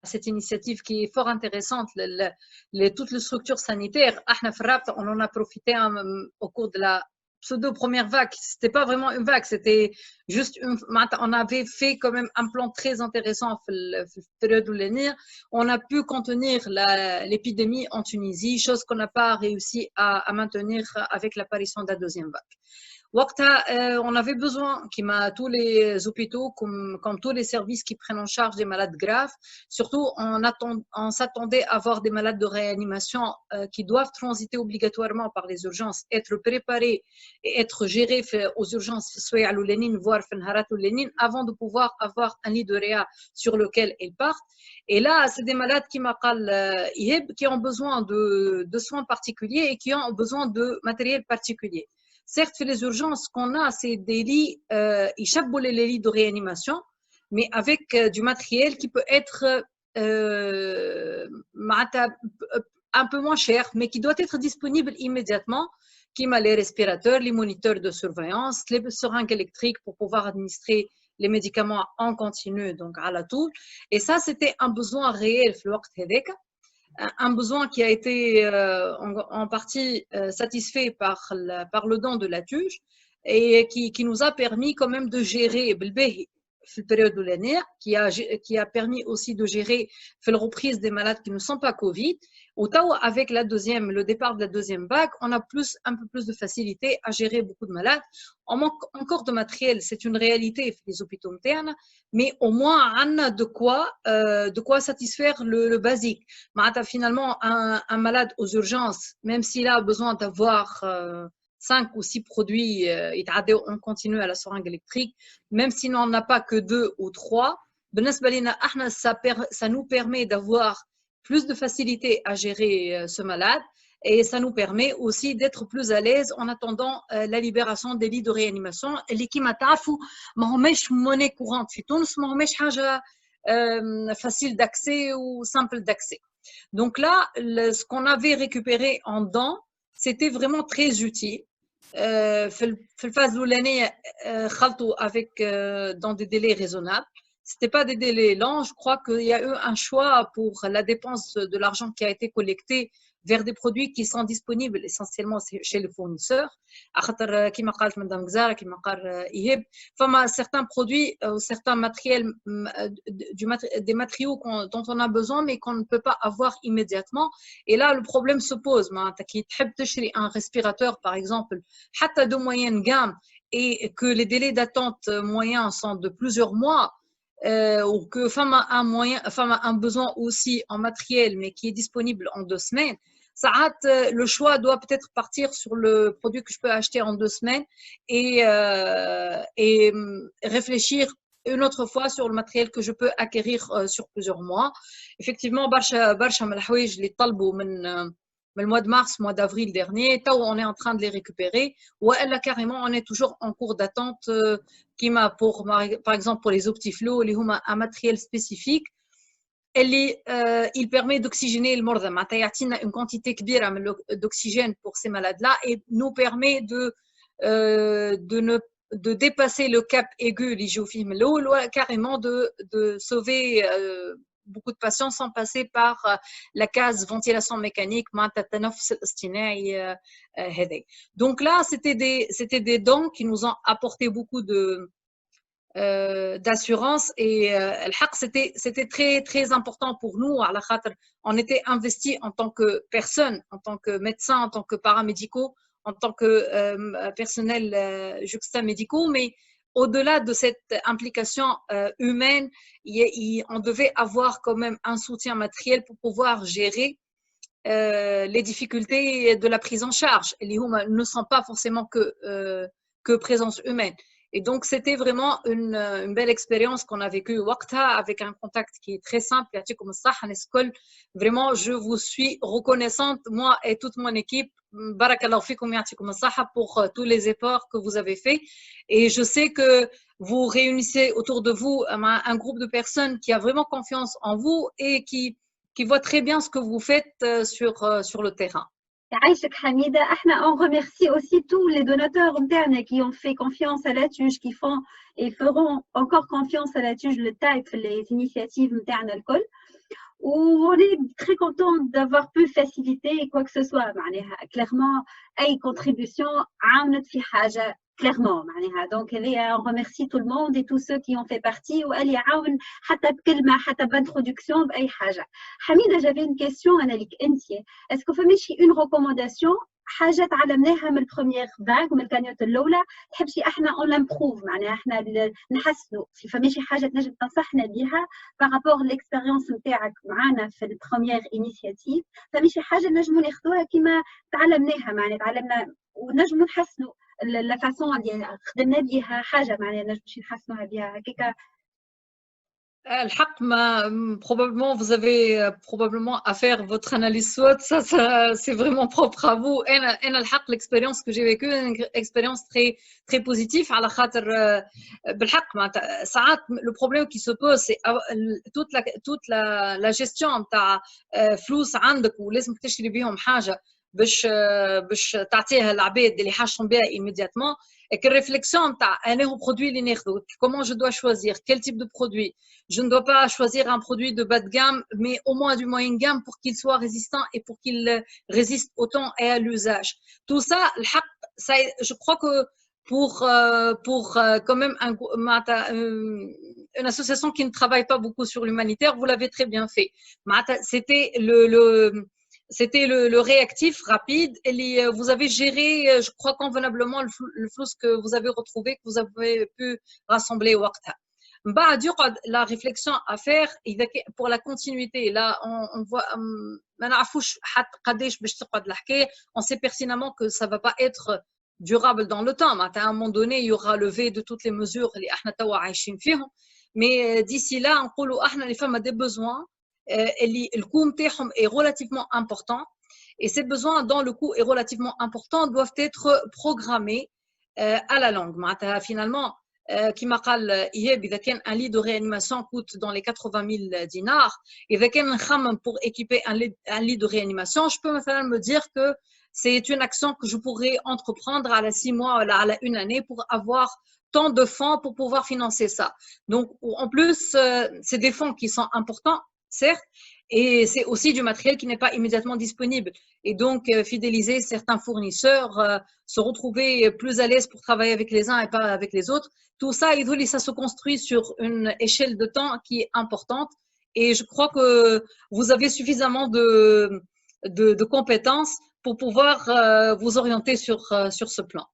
cette initiative qui est fort intéressante, toutes les structures sanitaires. On en a profité au cours de la pseudo-première vague. C'était pas vraiment une vague, c'était juste on avait fait quand même un plan très intéressant dans la période où on a pu contenir l'épidémie en Tunisie, chose qu'on n'a pas réussi à maintenir avec l'apparition de la deuxième vague. On avait besoin, tous les hôpitaux, comme tous les services qui prennent en charge des malades graves, surtout on s'attendait à avoir des malades de réanimation qui doivent transiter obligatoirement par les urgences, être préparés et être gérés aux urgences, voire avant de pouvoir avoir un lit de réa sur lequel ils partent. Et là, c'est des malades qui ont besoin de soins particuliers et qui ont besoin de matériel particulier. Certes, les urgences qu'on a, c'est des lits, ils chapeautent les lits de réanimation, mais avec du matériel qui peut être un peu moins cher, mais qui doit être disponible immédiatement, qui a les respirateurs, les moniteurs de surveillance, les seringues électriques pour pouvoir administrer les médicaments en continu, donc à la tour. Et ça, c'était un besoin réel, un besoin qui a été en partie satisfait par le don de la TUJ et qui nous a permis quand même de gérer la période de l'année, qui a permis aussi de gérer la reprise des malades qui ne sont pas Covid. Avec le départ de la deuxième vague, on a un peu plus de facilité à gérer beaucoup de malades. On manque encore de matériel, c'est une réalité des hôpitaux internes, mais au moins on a de quoi satisfaire le basique. Finalement, un malade aux urgences, même s'il a besoin d'avoir 5 ou 6 produits, on continue à la seringue électrique, même si on n'a pas que 2 ou 3, ça nous permet d'avoir plus de facilité à gérer ce malade et ça nous permet aussi d'être plus à l'aise en attendant la libération des lits de réanimation. L'équipe تعرفوا ما هماش monnaie courante في تونس, ما هماش حاجة facile d'accès ou simple d'accès. Donc là, ce qu'on avait récupéré en dents, c'était vraiment très utile. في الفاز الأولانية خلطوا avec dans des délais raisonnables. C'était pas des délais lents. Je crois qu'il y a eu un choix pour la dépense de l'argent qui a été collecté vers des produits qui sont disponibles essentiellement chez les fournisseurs. كما قالت مدام Gzara, كما قال إيهاب, certains produits, certains matériels, des matériaux dont on a besoin mais qu'on ne peut pas avoir immédiatement. Et là, le problème se pose. كي تحب تشري un respirateur, par exemple, حتى de moyenne gamme, et que les délais d'attente moyens sont de plusieurs mois, ou que un besoin aussi en matériel mais qui est disponible en 2 semaines, le choix doit peut-être partir sur le produit que je peux acheter en 2 semaines et réfléchir une autre fois sur le matériel que je peux acquérir sur plusieurs mois. Effectivement, برشا من الحوايج اللي طلبوا من le mois de mars, mois d'avril dernier, on est en train de les récupérer, ou elle carrément on est toujours en cours d'attente, par exemple pour les optiflots, un matériel spécifique, il permet d'oxygéner le morda. Il y a une quantité d'oxygène pour ces malades-là et nous permet de dépasser le cap aigu, carrément de sauver beaucoup de patients sans passer par la case ventilation mécanique. Donc là, c'était des dons qui nous ont apporté beaucoup d'assurance et c'était très très important pour nous. On était investi en tant que personne, en tant que médecin, en tant que paramédicaux, en tant que personnel juxtamédicaux, mais au-delà de cette implication humaine, on devait avoir quand même un soutien matériel pour pouvoir gérer les difficultés de la prise en charge. Les humains ne sont pas forcément que présence humaine. Et donc, c'était vraiment une belle expérience qu'on a vécue avec un contact qui est très simple. Vraiment, je vous suis reconnaissante, moi et toute mon équipe, pour tous les efforts que vous avez faits. Et je sais que vous réunissez autour de vous un groupe de personnes qui a vraiment confiance en vous et qui voit très bien ce que vous faites sur le terrain. Aïchek Hamida, on remercie aussi tous les donateurs internes qui ont fait confiance à la TUJ, qui font et feront encore confiance à la TUJ, le type, les initiatives internes alcool. On est très content d'avoir pu faciliter quoi que ce soit. معناها clairement, أي contribution عاونت في حاجة clairement. معناها donc on remercie tout le monde et tous ceux qui ont fait partie وقال يعاون حتى بكلمة حتى بintroduction بأي حاجة. حميدة, j'avais une question أنا لك أنت. Est-ce que فما شي une recommandation حاجة تعلمناها من البروميير فاغ من الكانيوت الأولى تحبشي احنا اون لامبروف معناها احنا نحسنوا فما شي حاجة تنجم تنصحنا بها بارابور ليكسبيريونس نتاعك معنا في البروميير انيشياتيف فما شي حاجة نجموا ناخذوها كما تعلمناها معناها تعلمنا ونجموا نحسنوا لا فاسون اللي خدمنا بها حاجة معناها نجموا نحسنوها بها هكاك. الحق ما probablement vous avez probablement à faire votre analyse SWOT, ça c'est vraiment propre à vous. أنا الحق l'expérience que j'ai vécue une expérience très positive على خاطر بالحق معناتها ساعات le problème qui se pose c'est toute la gestion نتاع فلوس عندك ولازم تشتري بيهم حاجة باش تعطيها العباد اللي حاجتهم بها immédiatement. Et que réflexion un produit linéaire, comment je dois choisir, quel type de produit. Je ne dois pas choisir un produit de bas de gamme, mais au moins du moyen gamme pour qu'il soit résistant et pour qu'il résiste au temps et à l'usage. Tout ça, je crois que pour quand même une association qui ne travaille pas beaucoup sur l'humanitaire, vous l'avez très bien fait. C'était le réactif rapide et vous avez géré, je crois, convenablement le flux que vous avez retrouvé, que vous avez pu rassembler au وقتها. La réflexion à faire pour la continuité. Là, on voit, on sait pertinemment que ça ne va pas être durable dans le temps. À un moment donné, il y aura levé de toutes les mesures. Mais d'ici là, on dit les femmes ont des besoins. Le coût est relativement important et ces besoins dont le coût est relativement important doivent être programmés à la longue. Finalement, كما قال إيهاب إذا كان un lit de réanimation coûte dans les 80 000 dinars, إذا كان نخمم pour équiper un lit de réanimation, je peux مثلا me dire que c'est une action que je pourrais entreprendre à la 6 mois, à la 1 année pour avoir tant de fonds pour pouvoir financer ça. Donc en plus, c'est des fonds qui sont importants certes, et c'est aussi du matériel qui n'est pas immédiatement disponible. Et donc, fidéliser certains fournisseurs, se retrouver plus à l'aise pour travailler avec les uns et pas avec les autres, tout ça, ça se construit sur une échelle de temps qui est importante. Et je crois que vous avez suffisamment de compétences pour pouvoir vous orienter sur ce plan.